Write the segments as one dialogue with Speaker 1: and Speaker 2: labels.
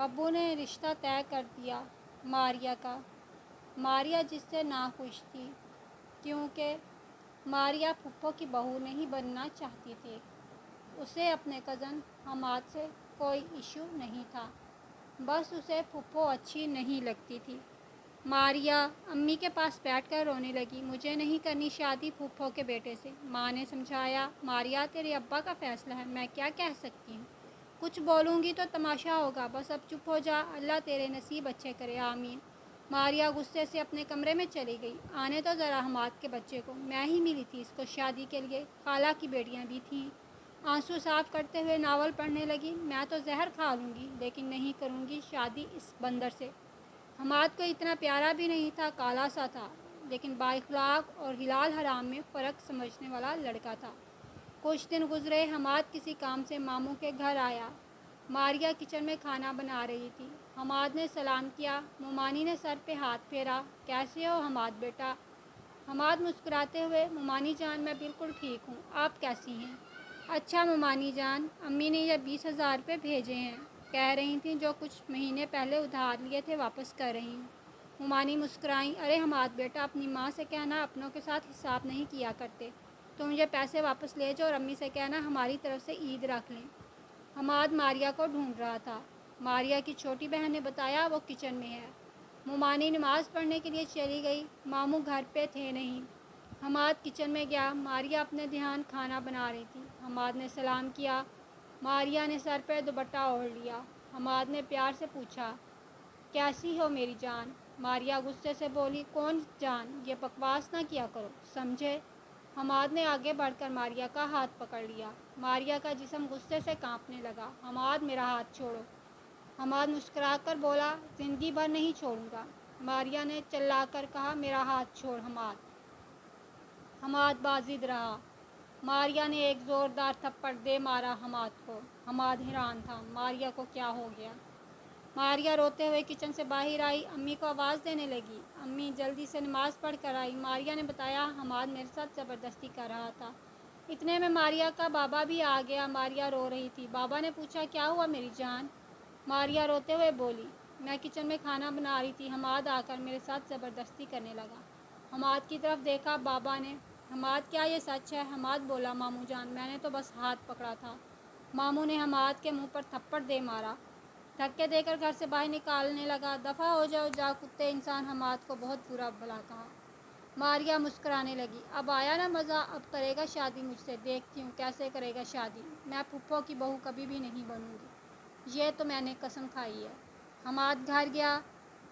Speaker 1: ابو نے رشتہ طے کر دیا ماریا کا۔ ماریا جس سے ناخوش تھی کیونکہ ماریا پھپھو کی بہو نہیں بننا چاہتی تھی۔ اسے اپنے کزن حماد سے کوئی ایشو نہیں تھا، بس اسے پھپھو اچھی نہیں لگتی تھی۔ ماریا امی کے پاس بیٹھ کر رونے لگی۔ مجھے نہیں کرنی شادی پھپھو کے بیٹے سے۔ ماں نے سمجھایا، ماریا تیرے ابا کا فیصلہ ہے، میں کیا کہہ سکتی ہوں؟ کچھ بولوں گی تو تماشا ہوگا، بس اب چپ ہو جا، اللہ تیرے نصیب اچھے کرے، آمین۔ ماریا غصے سے اپنے کمرے میں چلی گئی۔ آنے تو ذرا حماد کے بچے کو، میں ہی ملی تھی اس کو شادی کے لیے، خالہ کی بیٹیاں بھی تھیں۔ آنسو صاف کرتے ہوئے ناول پڑھنے لگی۔ میں تو زہر کھا لوں گی لیکن نہیں کروں گی شادی اس بندر سے۔ حماد کو اتنا پیارا بھی نہیں تھا، کالا سا تھا لیکن با اخلاق اور حلال حرام میں فرق سمجھنے والا لڑکا تھا۔ کچھ دن گزرے، حماد کسی کام سے ماموں کے گھر آیا۔ ماریا کچن میں کھانا بنا رہی تھی۔ حماد نے سلام کیا۔ مومانی نے سر پہ ہاتھ پھیرا۔ کیسے ہو حماد بیٹا؟ حماد مسکراتے ہوئے، مومانی جان میں بالکل ٹھیک ہوں، آپ کیسی ہیں؟ اچھا مومانی جان، امی نے یہ 20,000 روپے بھیجے ہیں، کہہ رہی تھیں جو کچھ مہینے پہلے ادھار لیے تھے واپس کر رہی ہوں۔ مومانی مسکرائیں۔ ارے حماد بیٹا، اپنی ماں سے کہنا اپنوں کے ساتھ حساب نہیں کیا کرتے، تم یہ پیسے واپس لے جاؤ اور امی سے کہنا ہماری طرف سے عید رکھ لیں۔ حماد ماریا کو ڈھونڈ رہا تھا۔ ماریا کی چھوٹی بہن نے بتایا وہ کچن میں ہے۔ مومانی نماز پڑھنے کے لیے چلی گئی۔ ماموں گھر پہ تھے نہیں۔ حماد کچن میں گیا۔ ماریا اپنے دھیان کھانا بنا رہی تھی۔ حماد نے سلام کیا۔ ماریا نے سر پہ دوپٹہ اوڑھ لیا۔ حماد نے پیار سے پوچھا، کیسی ہو میری جان؟ ماریا غصے سے بولی، کون جان؟ یہ بکواس نہ کیا کرو، سمجھے؟ حماد نے آگے بڑھ کر ماریا کا ہاتھ پکڑ لیا۔ ماریا کا جسم غصے سے کانپنے لگا۔ حماد میرا ہاتھ چھوڑو۔ حماد مسکرا کر بولا، زندگی بھر نہیں چھوڑوں گا۔ ماریا نے چلا کر کہا، میرا ہاتھ چھوڑ حماد۔ حماد بازد رہا۔ ماریا نے ایک زوردار تھپڑ دے مارا حماد کو۔ حماد حیران تھا، ماریا کو کیا ہو گیا؟ ماریا روتے ہوئے کچن سے باہر آئی، امی کو آواز دینے لگی۔ امی جلدی سے نماز پڑھ کر آئی۔ ماریا نے بتایا، حماد میرے ساتھ زبردستی کر رہا تھا۔ اتنے میں ماریا کا بابا بھی آ گیا۔ ماریا رو رہی تھی۔ بابا نے پوچھا، کیا ہوا میری جان؟ ماریا روتے ہوئے بولی، میں کچن میں کھانا بنا رہی تھی، حماد آ کر میرے ساتھ زبردستی کرنے لگا۔ حماد کی طرف دیکھا بابا نے۔ حماد کیا یہ سچ ہے؟ حماد بولا، ماموں جان میں نے تو بس ہاتھ پکڑا تھا۔ ماموں نے حماد کے منہ پر تھپڑ دے مارا۔ دھکے دے کر گھر سے باہر نکالنے لگا۔ دفع ہو جاؤ جا کتے انسان، حماد کو بہت برا بھلا کہا۔ ماریا مسکرانے لگی، اب آیا نا مزہ، اب کرے گا شادی مجھ سے، دیکھتی ہوں کیسے کرے گا شادی۔ میں پھپھو کی بہو کبھی بھی نہیں بنوں گی، یہ تو میں نے قسم کھائی ہے۔ حماد گھر گیا،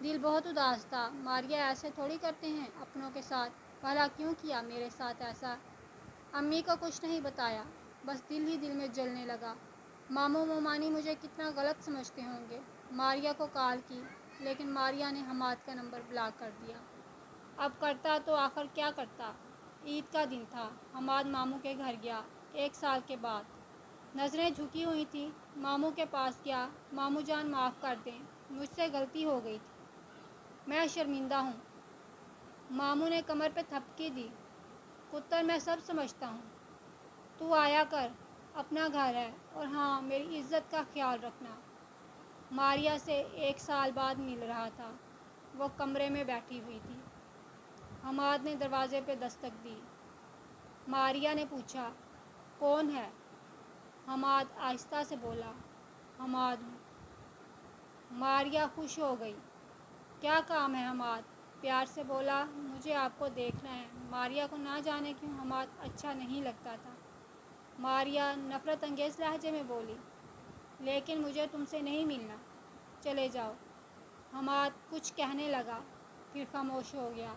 Speaker 1: دل بہت اداس تھا۔ ماریا ایسے تھوڑی کرتے ہیں اپنوں کے ساتھ، بھلا کیوں کیا میرے ساتھ ایسا؟ امی کو کچھ نہیں بتایا، بس دل ہی دل میں جلنے لگا۔ ماموں مومانی مجھے کتنا غلط سمجھتے ہوں گے۔ ماریا کو کال کی لیکن ماریا نے حماد کا نمبر بلاک کر دیا۔ اب کرتا تو آخر کیا کرتا؟ عید کا دن تھا۔ حماد ماموں کے گھر گیا، 1 سال کے بعد۔ نظریں جھکی ہوئی تھیں۔ ماموں کے پاس گیا، ماموں جان معاف کر دیں، مجھ سے غلطی ہو گئی تھی، میں شرمندہ ہوں۔ ماموں نے کمر پہ تھپکی دی، پتر میں سب سمجھتا ہوں، تو آیا کر، اپنا گھر ہے، اور ہاں میری عزت کا خیال رکھنا۔ ماریا سے 1 سال بعد مل رہا تھا۔ وہ کمرے میں بیٹھی ہوئی تھی۔ حماد نے دروازے پہ دستک دی۔ ماریا نے پوچھا، کون ہے؟ حماد آہستہ سے بولا، حماد ہوں۔ ماریا خوش ہو گئی۔ کیا کام ہے حماد؟ پیار سے بولا، مجھے آپ کو دیکھنا ہے۔ ماریا کو نہ جانے کیوں حماد اچھا نہیں لگتا تھا۔ ماریا نفرت انگیز لہجے میں بولی، لیکن مجھے تم سے نہیں ملنا، چلے جاؤ۔ حماد کچھ کہنے لگا، پھر خاموش ہو گیا۔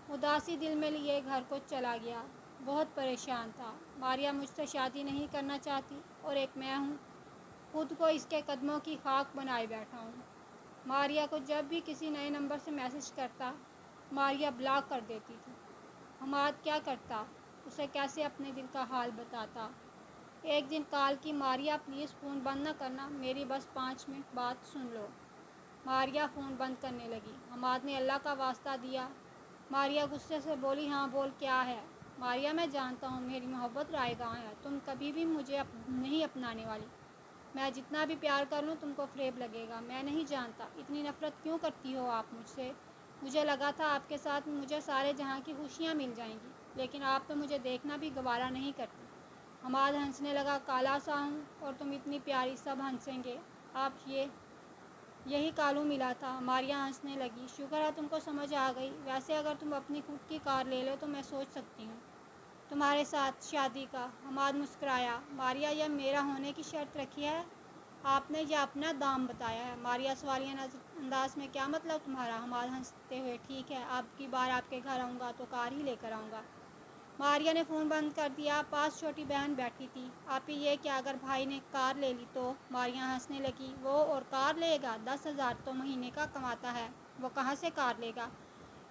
Speaker 1: اداسی دل میں لیے گھر کو چلا گیا۔ بہت پریشان تھا۔ ماریا مجھ سے شادی نہیں کرنا چاہتی اور ایک میں ہوں، خود کو اس کے قدموں کی خاک بنائے بیٹھا ہوں۔ ماریا کو جب بھی کسی نئے نمبر سے میسج کرتا، ماریا بلاک کر دیتی تھی۔ حماد کیا کرتا؟ اسے کیسے اپنے دل کا حال بتاتا؟ ایک دن کال کی، ماریا پلیز فون بند نہ کرنا، میری بس 5 منٹ بات سن لو۔ ماریا فون بند کرنے لگی۔ حماد نے اللہ کا واسطہ دیا۔ ماریا غصے سے بولی، ہاں بول کیا ہے؟ ماریا میں جانتا ہوں میری محبت رائے گاں ہے، تم کبھی بھی مجھے نہیں اپنانے والی۔ میں جتنا بھی پیار کر لوں تم کو فریب لگے گا۔ میں نہیں جانتا اتنی نفرت کیوں کرتی ہو آپ مجھ سے۔ مجھے لگا تھا آپ کے ساتھ مجھے سارے جہاں کی خوشیاں مل جائیں گی، لیکن آپ تو مجھے دیکھنا بھی گوارا نہیں کرتی۔ حماد ہنسنے لگا۔ کالا سا ہوں اور تم اتنی پیاری، سب ہنسیں گے۔ آپ یہی کالو ملا تھا۔ ماریہ ہنسنے لگی۔ شکر ہے تم کو سمجھ آ گئی۔ ویسے اگر تم اپنی خود کی کار لے لو تو میں سوچ سکتی ہوں تمہارے ساتھ شادی کا۔ حماد مسکرایا۔ ماریہ یہ میرا ہونے کی شرط رکھی ہے؟ آپ نے یا اپنا دام بتایا ہے؟ ماریہ سوالیہ انداز میں۔ کیا مطلب تمہارا؟ حماد ہنستے ہوئے۔ ٹھیک ہے، اب کی بار آپ کے گھر آؤں گا تو کار ہی لے کر آؤں گا۔ ماریہ نے فون بند کر دیا۔ پاس چھوٹی بہن بیٹھی تھی۔ آپی یہ کہ اگر بھائی نے کار لے لی تو؟ ماریہ ہنسنے لگی۔ وہ اور کار لے گا؟ 10,000 تو مہینے کا کماتا ہے، وہ کہاں سے کار لے گا؟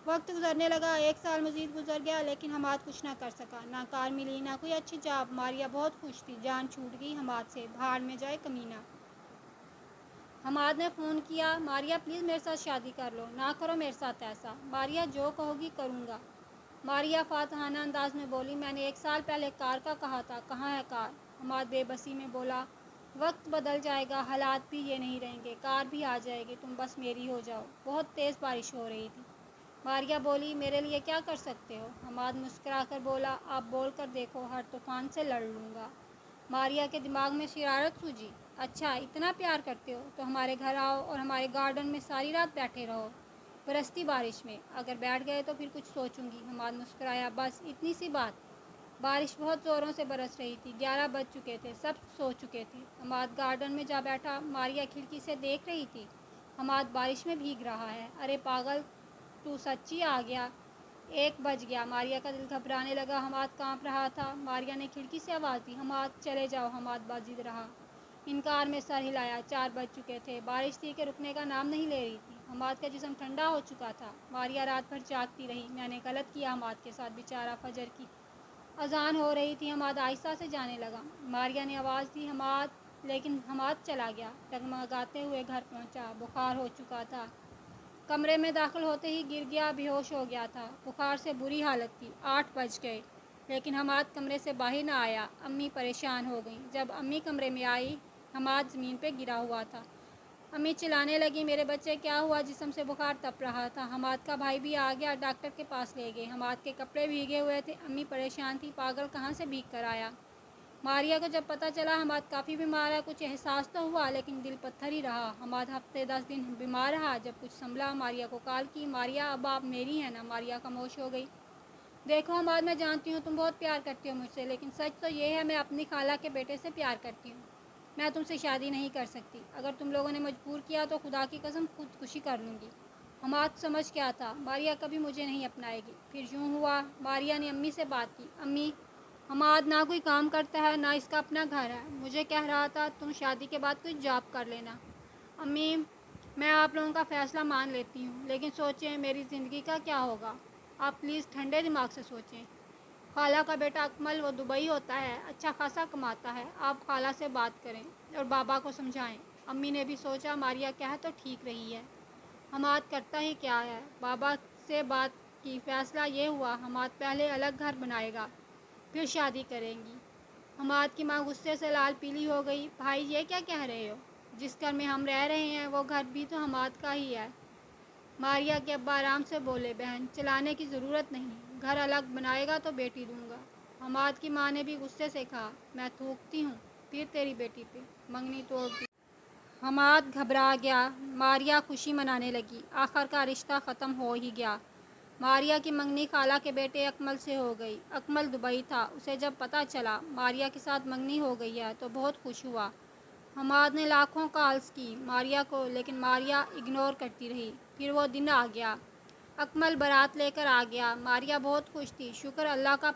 Speaker 1: وقت گزرنے لگا۔ 1 سال مزید گزر گیا، لیکن حماد کچھ نہ کر سکا۔ نہ کار ملی، نہ کوئی اچھی جاب۔ ماریہ بہت خوش تھی۔ جان چھوٹ گئی حماد سے۔ بھاڑ میں جائے کمینہ۔ حماد نے فون کیا۔ ماریہ پلیز میرے ساتھ شادی کر لو۔ نہ کرو میرے ساتھ ایسا۔ ماریہ جو کہو گی کروں گا۔ ماریہ فاتحانہ انداز میں بولی۔ میں نے 1 سال پہلے کار کا کہا تھا، کہاں ہے کار؟ حماد بے بسی میں بولا۔ وقت بدل جائے گا، حالات بھی یہ نہیں رہیں گے، کار بھی آ جائے گی، تم بس میری ہو جاؤ۔ بہت تیز بارش ہو رہی تھی۔ ماریہ بولی۔ میرے لیے کیا کر سکتے ہو؟ حماد مسکرا کر بولا۔ آپ بول کر دیکھو، ہر طوفان سے لڑ لوں گا۔ ماریہ کے دماغ میں شرارت سوجی۔ اچھا اتنا پیار کرتے ہو تو ہمارے گھر آؤ اور ہمارے گارڈن میں ساری رات بیٹھے رہو برستی بارش میں۔ اگر بیٹھ گئے تو پھر کچھ سوچوں گی۔ حماد مسکرایا۔ بس اتنی سی بات؟ بارش بہت زوروں سے برس رہی تھی۔ 11 بج چکے تھے، سب سو چکے تھے۔ حماد گارڈن میں جا بیٹھا۔ ماریہ کھڑکی سے دیکھ رہی تھی۔ حماد بارش میں بھیگ رہا ہے۔ ارے پاگل، تو سچی آ گیا۔ 1 بج گیا۔ ماریہ کا دل گھبرانے لگا۔ حماد کانپ رہا تھا۔ ماریہ نے کھڑکی سے آواز دی۔ حماد چلے جاؤ۔ حماد باضد رہا۔ انکار میں سر ہلایا۔ 4 بج چکے تھے۔ بارش تھی کہ رکنے کا نام نہیں لے رہی تھی۔ حماد کا جسم ٹھنڈا ہو چکا تھا۔ ماریہ رات بھر جاگتی رہی۔ میں نے غلط کیا حماد کے ساتھ، بیچارہ۔ فجر کی اذان ہو رہی تھی۔ حماد آہستہ سے جانے لگا۔ ماریہ نے آواز دی حماد، لیکن حماد چلا گیا۔ ڈگمگاتے ہوئے گھر پہنچا۔ بخار ہو چکا تھا۔ کمرے میں داخل ہوتے ہی گر گیا، بے ہوش ہو گیا تھا۔ بخار سے بری حالت تھی۔ 8 بج گئے، لیکن حماد کمرے سے باہر نہ آیا۔ امی پریشان ہو گئیں۔ جب امی کمرے میں آئی، حماد زمین پہ گرا ہوا تھا۔ امی چلانے لگی۔ میرے بچے کیا ہوا؟ جسم سے بخار تپ رہا تھا۔ حماد کا بھائی بھی آ گیا، ڈاکٹر کے پاس لے گئے۔ حماد کے کپڑے بھیگے ہوئے تھے۔ امی پریشان تھی۔ پاگل کہاں سے بھیگ کر آیا؟ ماریہ کو جب پتہ چلا حماد کافی بیمار ہے، کچھ احساس تو ہوا، لیکن دل پتھر ہی رہا۔ حماد ہفتے 10 دن بیمار رہا۔ جب کچھ سنبھلا، ماریہ کو کال کی۔ ماریہ اب آپ میری ہیں نا؟ ماریہ خاموش ہو گئی۔ دیکھو حماد، میں جانتی ہوں تم بہت پیار کرتی ہو مجھ سے، لیکن سچ تو یہ ہے میں اپنی خالہ کے بیٹے سے پیار کرتی ہوں۔ میں تم سے شادی نہیں کر سکتی۔ اگر تم لوگوں نے مجبور کیا تو خدا کی قسم خودکشی کر لوں گی۔ حماد سمجھ کیا تھا، ماریہ کبھی مجھے نہیں اپنائے گی۔ پھر یوں ہوا، ماریہ نے امی سے بات کی۔ امی، حماد نہ کوئی کام کرتا ہے، نہ اس کا اپنا گھر ہے۔ مجھے کہہ رہا تھا تم شادی کے بعد کوئی جاب کر لینا۔ امی، میں آپ لوگوں کا فیصلہ مان لیتی ہوں، لیکن سوچیں میری زندگی کا کیا ہوگا۔ آپ پلیز ٹھنڈے دماغ سے سوچیں۔ خالہ کا بیٹا اکمل، وہ دبئی ہوتا ہے، اچھا خاصا کماتا ہے۔ آپ خالہ سے بات کریں اور بابا کو سمجھائیں۔ امی نے بھی سوچا، ماریہ کہہ تو ٹھیک رہی ہے، حماد کرتا ہی کیا ہے۔ بابا سے بات کی، فیصلہ یہ ہوا حماد پہلے الگ گھر بنائے گا، پھر شادی کریں گی۔ حماد کی ماں غصے سے لال پیلی ہو گئی۔ بھائی یہ کیا کہہ رہے ہو؟ جس گھر میں ہم رہ رہے ہیں وہ گھر بھی تو حماد کا ہی ہے۔ ماریہ کے ابا آرام سے بولے۔ بہن، چلانے کی ضرورت نہیں، گھر الگ بنائے گا تو بیٹی دوں گا۔ حماد کی ماں نے بھی غصے سے کہا، میں تھوکتی ہوں پھر تیری بیٹی پہ، منگنی توڑ دی۔ حماد گھبرا گیا۔ ماریہ خوشی منانے لگی۔ آخر کا رشتہ ختم ہو ہی گیا۔ ماریہ کی منگنی خالہ کے بیٹے اکمل سے ہو گئی۔ اکمل دبئی تھا۔ اسے جب پتہ چلا ماریہ کے ساتھ منگنی ہو گئی ہے تو بہت خوش ہوا۔ حماد نے لاکھوں کالز کی ماریہ کو، لیکن ماریہ اگنور کرتی رہی۔ پھر وہ دن آ گیا، اکمل بارات لے کر آ گیا۔ ماریہ بہت خوش تھی۔ شکر اللہ کا،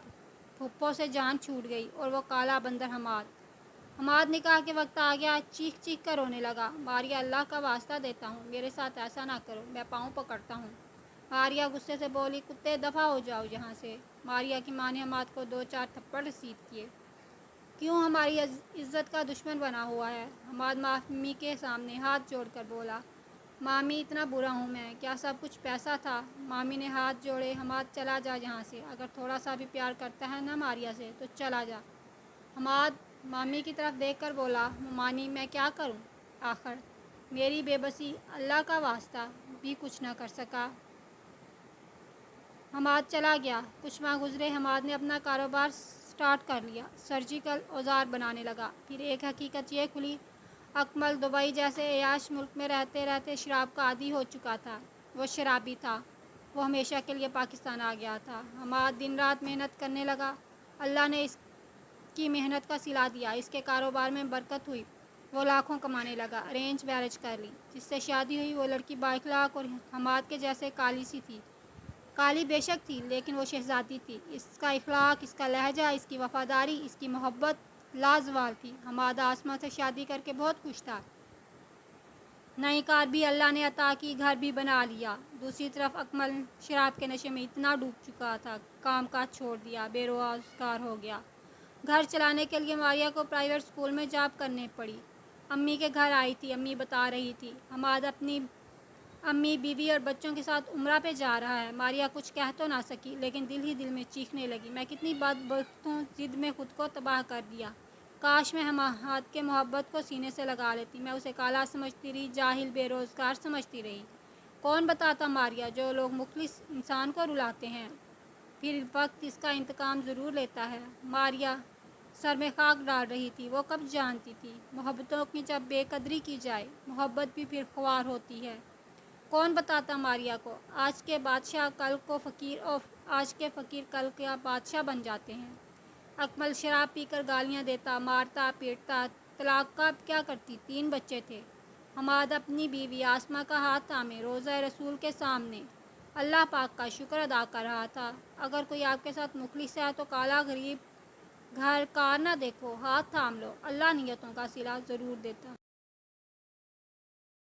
Speaker 1: پھپھو سے جان چھوٹ گئی اور وہ کالا بندر حماد۔ حماد نکاح کے وقت آ گیا۔ چیخ چیخ کر رونے لگا۔ ماریہ، اللہ کا واسطہ دیتا ہوں میرے ساتھ ایسا نہ کرو، میں پاؤں پکڑتا ہوں۔ ماریہ غصے سے بولی، کتے دفع ہو جاؤ یہاں سے۔ ماریہ کی ماں نے حماد کو 2-4 تھپڑ رسید کیے۔ کیوں ہماری عزت کا دشمن بنا ہوا ہے؟ حماد مامی کے سامنے ہاتھ جوڑ کر بولا۔ مامی، اتنا برا ہوں میں؟ کیا سب کچھ پیسہ تھا؟ مامی نے ہاتھ جوڑے۔ حماد چلا جا یہاں سے، اگر تھوڑا سا بھی پیار کرتا ہے نا ماریہ سے تو چلا جا۔ حماد مامی کی طرف دیکھ کر بولا، ممانی میں کیا کروں؟ آخر میری بے بسی اللہ کا واسطہ بھی کچھ نہ کر سکا۔ حماد چلا گیا۔ کچھ ماہ گزرے، حماد نے اپنا کاروبار سٹارٹ کر لیا، سرجیکل اوزار بنانے لگا۔ پھر ایک حقیقت یہ کھلی، اکمل دبئی جیسے عیاش ملک میں رہتے رہتے شراب کا عادی ہو چکا تھا۔ وہ شرابی تھا، وہ ہمیشہ کے لیے پاکستان آ گیا تھا۔ حماد دن رات محنت کرنے لگا۔ اللہ نے اس کی محنت کا صلہ دیا، اس کے کاروبار میں برکت ہوئی، وہ لاکھوں کمانے لگا۔ ارینج میرج کر لی، جس سے شادی ہوئی وہ لڑکی با-اخلاق اور حماد کے جیسے کالی سی تھی۔ کالی بے شک تھی، لیکن وہ شہزادی تھی۔ اس کا اخلاق، اس کا لہجہ، اس کی وفاداری، اس کی محبت لازوال تھی۔ حماد آسمہ سے شادی کر کے بہت خوش تھا۔ نئی کار بھی اللہ نے عطا کی، گھر بھی بنا لیا۔ دوسری طرف اکمل شراب کے نشے میں اتنا ڈوب چکا تھا، کام کاج چھوڑ دیا، بے روزگار ہو گیا۔ گھر چلانے کے لیے ماریہ کو پرائیویٹ اسکول میں جاب کرنی پڑی۔ امی کے گھر آئی تھی، امی بتا رہی تھی، حماد اپنی امی، بیوی اور بچوں کے ساتھ عمرہ پہ جا رہا ہے۔ ماریہ کچھ کہہ تو نہ سکی، لیکن دل ہی دل میں چیخنے لگی، میں کتنی بدبخت ہوں، ضد میں خود کو تباہ کر دیا۔ کاش میں حماد کے محبت کو سینے سے لگا لیتی۔ میں اسے کالا سمجھتی رہی، جاہل، بے روزگار سمجھتی رہی۔ کون بتاتا ماریہ، جو لوگ مخلص انسان کو رلاتے ہیں، پھر وقت اس کا انتقام ضرور لیتا ہے۔ ماریہ سر میں خاک ڈال رہی تھی۔ وہ کب جانتی تھی، محبتوں کی جب بے قدری کی جائے، محبت بھی پھر خوار ہوتی ہے۔ کون بتاتا ماریہ کو، آج کے بادشاہ کل کو فقیر اور آج کے فقیر کل کا بادشاہ بن جاتے ہیں۔ اکمل شراب پی کر گالیاں دیتا، مارتا پیٹتا۔ طلاق کا کیا کرتی، 3 بچے تھے۔ حماد اپنی بیوی آسمہ کا ہاتھ تھامے روضہ رسول کے سامنے اللہ پاک کا شکر ادا کر رہا تھا۔ اگر کوئی آپ کے ساتھ مخلص ہے تو کالا غریب گھر کار نہ دیکھو، ہاتھ تھام لو، اللہ نیتوں کا صلہ ضرور دیتا۔